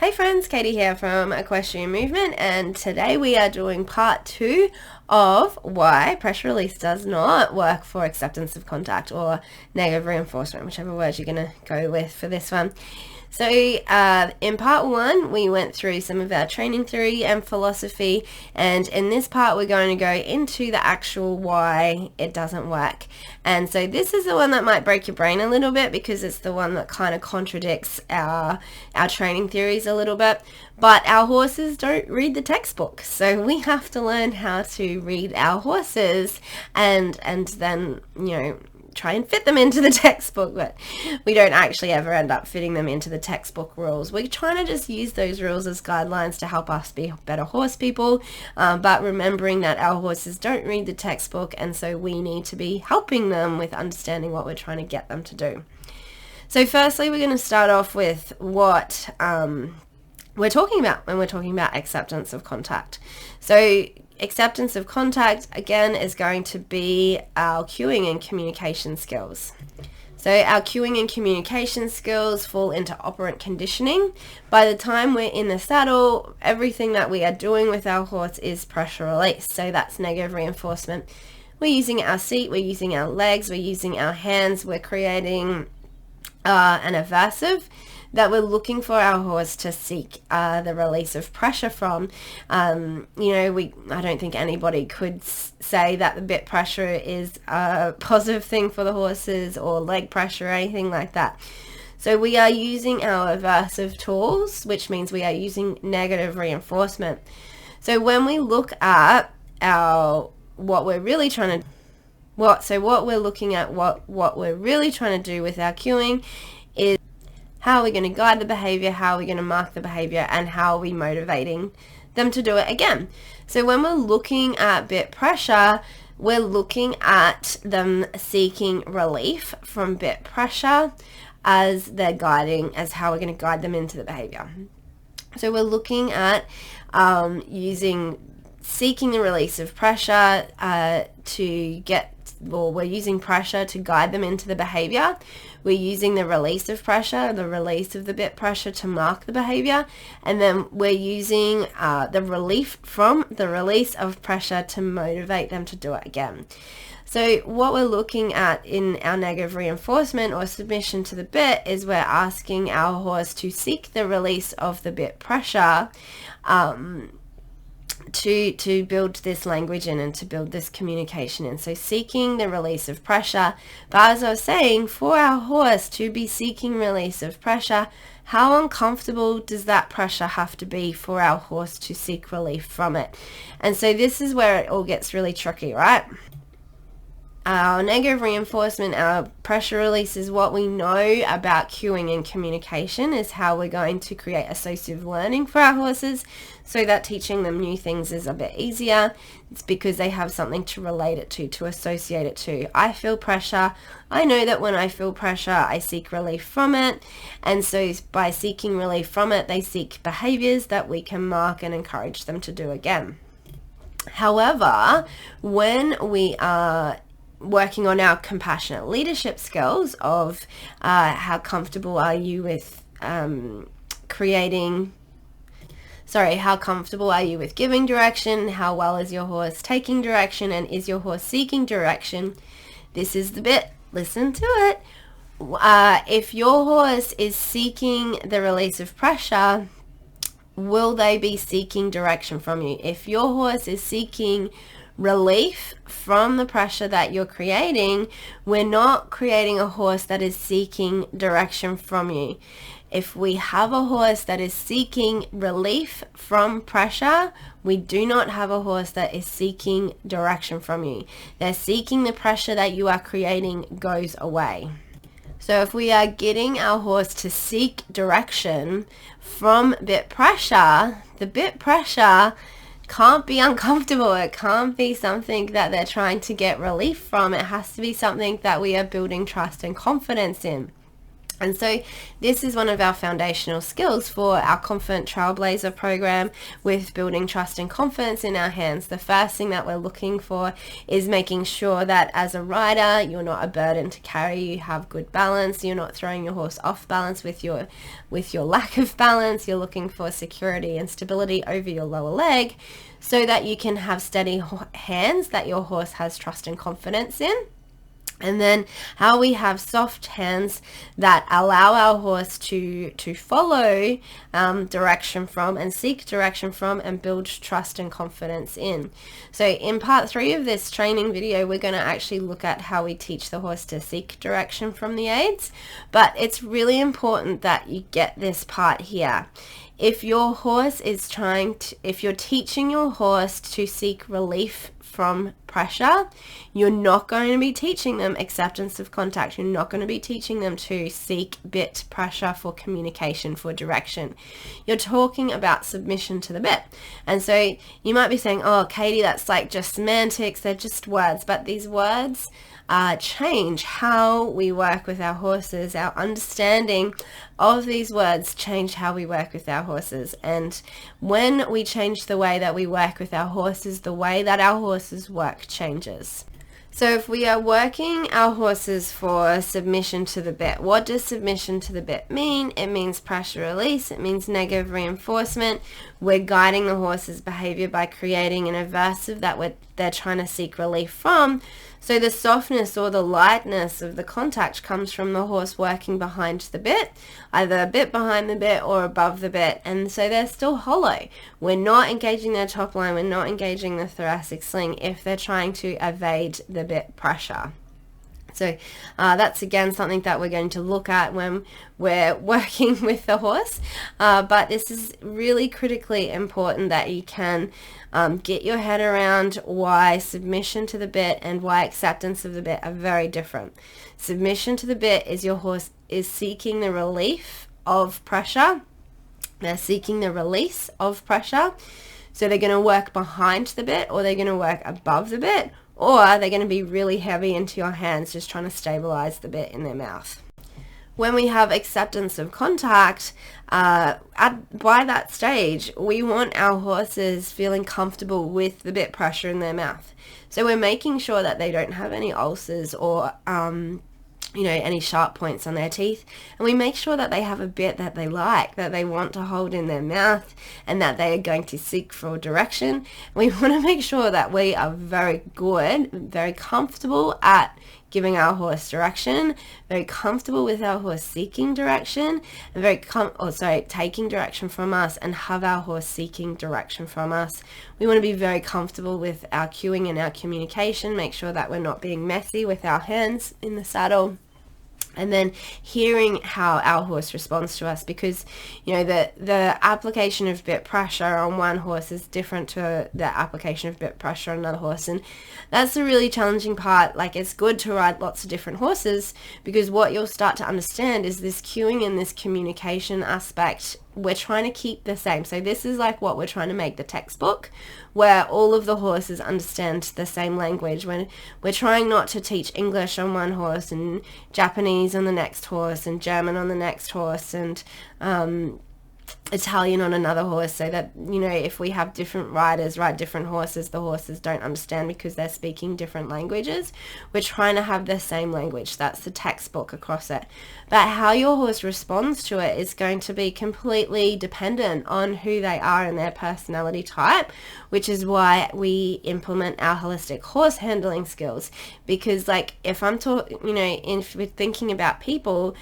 Hey friends, Katie here from Equestrian Movement, and today we are doing part 2 of why pressure release does not work for acceptance of contact or negative reinforcement, whichever word you're going to go with for this one. So in part 1 we went through some of our training theory and philosophy, and in this part we're going to go into the actual why it doesn't work. And so this is the one that might break your brain a little bit because it's the one that kind of contradicts our training theories a little bit. But our horses don't read the textbook, so we have to learn how to read our horses and then, try and fit them into the textbook, but we don't actually ever end up fitting them into the textbook rules. We're trying to just use those rules as guidelines to help us be better horse people, but remembering that our horses don't read the textbook, and so we need to be helping them with understanding what we're trying to get them to do. So firstly, we're going to start off with what we're talking about when we're talking about acceptance of contact. So acceptance of contact, again, is going to be our cueing and communication skills. So our cueing and communication skills fall into operant conditioning. By the time we're in the saddle, everything that we are doing with our horse is pressure release. So that's negative reinforcement. We're using our seat, we're using our legs, we're using our hands, we're creating an aversive that we're looking for our horse to seek the release of pressure from. I don't think anybody could say that the bit pressure is a positive thing for the horses, or leg pressure or anything like that. So we are using our aversive tools, which means we are using negative reinforcement. So when we look at what we're really trying to do with our cueing is how are we going to guide the behavior, how are we going to mark the behavior, and how are we motivating them to do it again. So when we're looking at bit pressure, we're looking at them seeking relief from bit pressure as how we're going to guide them into the behavior. So we're looking at seeking the release of pressure we're using pressure to guide them into the behavior. We're using the release of pressure, the release of the bit pressure, to mark the behavior. And then we're using the relief from the release of pressure to motivate them to do it again. So what we're looking at in our negative reinforcement or submission to the bit is we're asking our horse to seek the release of the bit pressure to build this language in and to build this communication in. So seeking the release of pressure. But as I was saying, for our horse to be seeking release of pressure, how uncomfortable does that pressure have to be for our horse to seek relief from it? And so this is where it all gets really tricky, right? Our negative reinforcement, our pressure release, is what we know about cueing and communication, is how we're going to create associative learning for our horses so that teaching them new things is a bit easier. It's because they have something to relate it to associate it to. I feel pressure. I know that when I feel pressure, I seek relief from it. And so by seeking relief from it, they seek behaviors that we can mark and encourage them to do again. However, when we are working on our compassionate leadership skills of how comfortable are you with giving direction, how well is your horse taking direction, and is your horse seeking direction? This is the bit, listen to it. If your horse is seeking the release of pressure, will they be seeking direction from you? If your horse is seeking relief from the pressure that you're creating, we're not creating a horse that is seeking direction from you. If we have a horse that is seeking relief from pressure, we do not have a horse that is seeking direction from you. They're seeking the pressure that you are creating goes away. So if we are getting our horse to seek direction from bit pressure, the bit pressure can't be uncomfortable. It can't be something that they're trying to get relief from. It has to be something that we are building trust and confidence in. And so this is one of our foundational skills for our Confident Trailblazer program with building trust and confidence in our hands. The first thing that we're looking for is making sure that as a rider, you're not a burden to carry, you have good balance, you're not throwing your horse off balance with your lack of balance. You're looking for security and stability over your lower leg so that you can have steady hands that your horse has trust and confidence in. And then how we have soft hands that allow our horse to follow direction from and seek direction from and build trust and confidence in. So in part 3 of this training video, we're going to actually look at how we teach the horse to seek direction from the aids. But it's really important that you get this part here. If your horse is if you're teaching your horse to seek relief from pressure, you're not going to be teaching them acceptance of contact. You're not going to be teaching them to seek bit pressure for communication, for direction. You're talking about submission to the bit. And so you might be saying, oh, Katie, that's like just semantics. They're just words. But these words change how we work with our horses. Our understanding of these words change how we work with our horses. And when we change the way that we work with our horses, the way that our horses work changes. So if we are working our horses for submission to the bit, what does submission to the bit mean? It means pressure release. It means negative reinforcement. We're guiding the horse's behavior by creating an aversive that they're trying to seek relief from. So the softness or the lightness of the contact comes from the horse working behind the bit, either a bit behind the bit or above the bit. And so they're still hollow. We're not engaging their top line. We're not engaging the thoracic sling if they're trying to evade the bit pressure. So that's again something that we're going to look at when we're working with the horse. But this is really critically important that you can get your head around why submission to the bit and why acceptance of the bit are very different. Submission to the bit is your horse is seeking the relief of pressure. They're seeking the release of pressure. So they're going to work behind the bit, or they're going to work above the bit, or they're going to be really heavy into your hands just trying to stabilize the bit in their mouth. When we have acceptance of contact, by that stage, we want our horses feeling comfortable with the bit pressure in their mouth. So we're making sure that they don't have any ulcers or any sharp points on their teeth, and we make sure that they have a bit that they like, that they want to hold in their mouth, and that they are going to seek for direction. We want to make sure that we are very good, very comfortable at giving our horse direction, very comfortable with our horse seeking direction, and taking direction from us, and have our horse seeking direction from us. We want to be very comfortable with our cueing and our communication, make sure that we're not being messy with our hands in the saddle. And then hearing how our horse responds to us, because the application of bit pressure on one horse is different to the application of bit pressure on another horse, and that's the really challenging part. Like, it's good to ride lots of different horses, because what you'll start to understand is this cueing and this communication aspect we're trying to keep the same. So this is like what we're trying to make the textbook, where all of the horses understand the same language. When we're trying not to teach English on one horse and Japanese on the next horse and German on the next horse and Italian on another horse, so that if we have different riders ride different horses, the horses don't understand because they're speaking different languages. We're trying to have the same language. That's the textbook across it. But how your horse responds to it is going to be completely dependent on who they are and their personality type, which is why we implement our holistic horse handling skills. Because if I'm if we're thinking about people,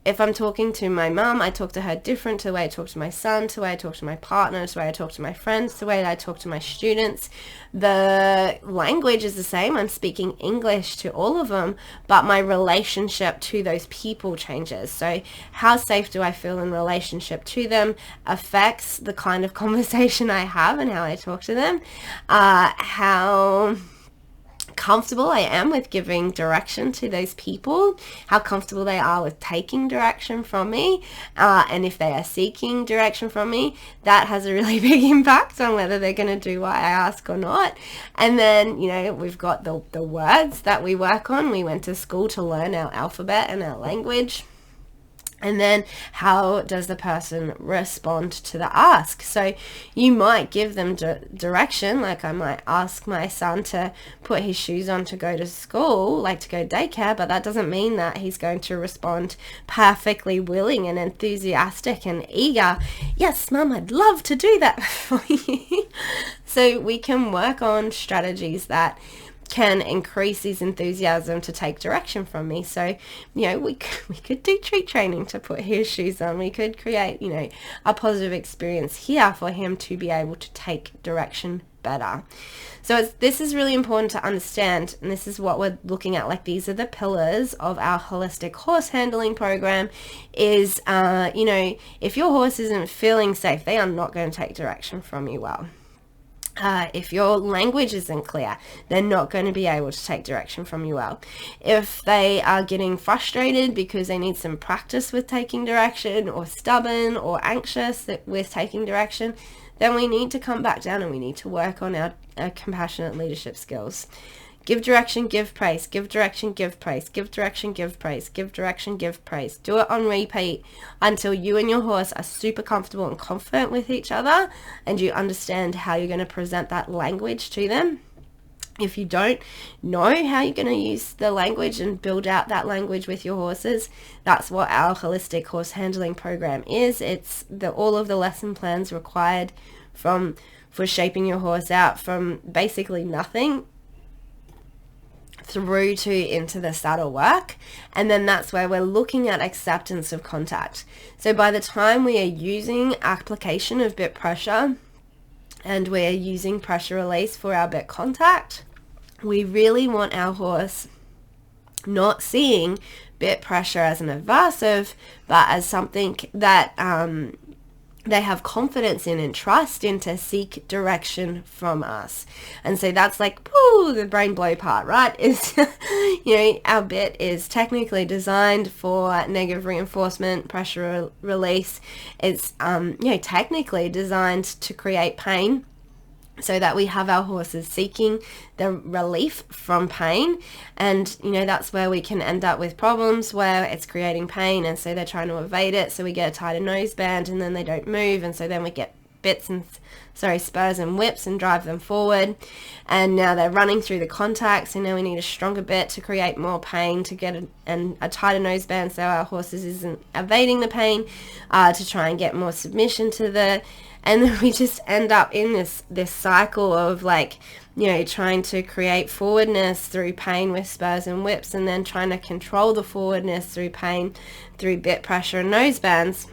if I'm talking to my mum, I talk to her different to the way I talk to my son, to the way I talk to my partner, to the way I talk to my friends, to the way that I talk to my students. The language is the same. I'm speaking English to all of them, but my relationship to those people changes. So how safe do I feel in relationship to them affects the kind of conversation I have and how I talk to them. How comfortable I am with giving direction to those people, how comfortable they are with taking direction from me, and if they are seeking direction from me, that has a really big impact on whether they're going to do what I ask or not. And then we've got the words that we work on. We went to school to learn our alphabet and our language. And then how does the person respond to the ask? So you might give them direction, like I might ask my son to put his shoes on to go to school, like to go daycare, but that doesn't mean that he's going to respond perfectly willing and enthusiastic and eager. Yes, Mum, I'd love to do that for you. So we can work on strategies that can increase his enthusiasm to take direction from me. So, we could do treat training to put his shoes on. We could create, a positive experience here for him to be able to take direction better. So this is really important to understand, and this is what we're looking at. Like, these are the pillars of our holistic horse handling program. Is if your horse isn't feeling safe, they are not going to take direction from you well. If your language isn't clear, they're not going to be able to take direction from you well. If they are getting frustrated because they need some practice with taking direction, or stubborn or anxious with taking direction, then we need to come back down and we need to work on our compassionate leadership skills. Give direction, give praise. Give direction, give praise. Give direction, give praise. Give direction, give praise. Do it on repeat until you and your horse are super comfortable and confident with each other, and you understand how you're going to present that language to them. If you don't know how you're going to use the language and build out that language with your horses, that's what our holistic horse handling program is. It's all of the lesson plans required for shaping your horse out from basically nothing through to into the saddle work. And then that's where we're looking at acceptance of contact. So by the time we are using application of bit pressure and we're using pressure release for our bit contact, we really want our horse not seeing bit pressure as an aversive, but as something that they have confidence in and trust in to seek direction from us. And so that's like, the brain blow part, right? Is, our bit is technically designed for negative reinforcement, pressure release. It's, technically designed to create pain, so that we have our horses seeking the relief from pain. And, that's where we can end up with problems where it's creating pain, and so they're trying to evade it. So we get a tighter noseband and then they don't move. And so then we get spurs and whips and drive them forward. And now they're running through the contact. So now we need a stronger bit to create more pain, to get a tighter noseband so our horses isn't evading the pain, to try and get more submission to and then we just end up in this cycle of trying to create forwardness through pain with spurs and whips, and then trying to control the forwardness through pain through bit pressure and nosebands.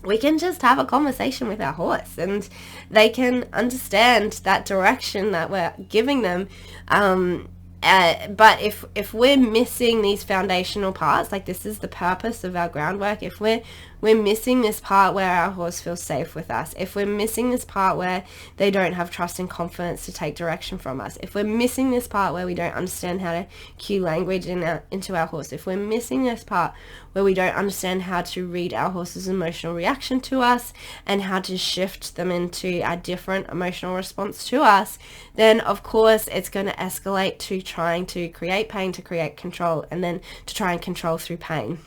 We can just have a conversation with our horse and they can understand that direction that we're giving them. But if we're missing these foundational parts, like this is the purpose of our groundwork, if we're missing this part where our horse feels safe with us, if we're missing this part where they don't have trust and confidence to take direction from us, if we're missing this part where we don't understand how to cue language into our horse, if we're missing this part where we don't understand how to read our horse's emotional reaction to us and how to shift them into a different emotional response to us, then of course it's going to escalate to trying to create pain, to create control, and then to try and control through pain.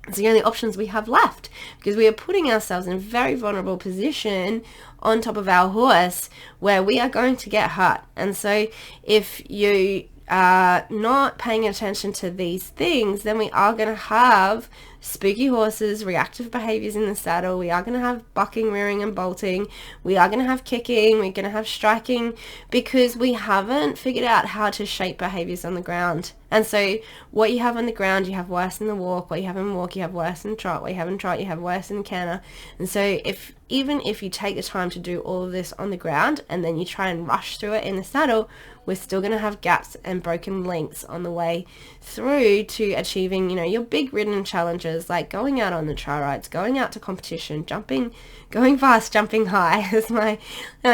It's the only options we have left, because we are putting ourselves in a very vulnerable position on top of our horse where we are going to get hurt. And so if you are not paying attention to these things, then we are going to have spooky horses, reactive behaviors in the saddle. We are going to have bucking, rearing and bolting. We are going to have kicking. We're going to have striking, because we haven't figured out how to shape behaviors on the ground. And so what you have on the ground, you have worse in the walk. What you have in walk, you have worse in trot. What you have in trot, you have worse in canter. And so even if you take the time to do all of this on the ground and then you try and rush through it in the saddle, we're still going to have gaps and broken links on the way through to achieving, your big ridden challenges, like going out on the trail rides, going out to competition, jumping, going fast, jumping high, as my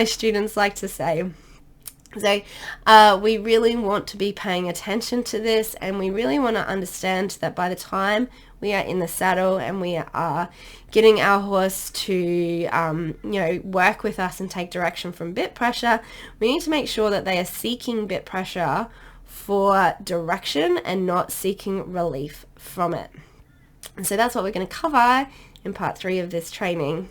students like to say. So we really want to be paying attention to this, and we really want to understand that by the time we are in the saddle and we are getting our horse to work with us and take direction from bit pressure, we need to make sure that they are seeking bit pressure for direction and not seeking relief from it. And so that's what we're going to cover in part 3 of this training.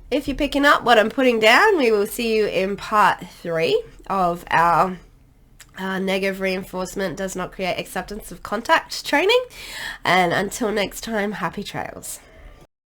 If you're picking up what I'm putting down, we will see you in part 3 of our negative reinforcement does not create acceptance of contact training. And until next time, happy trails.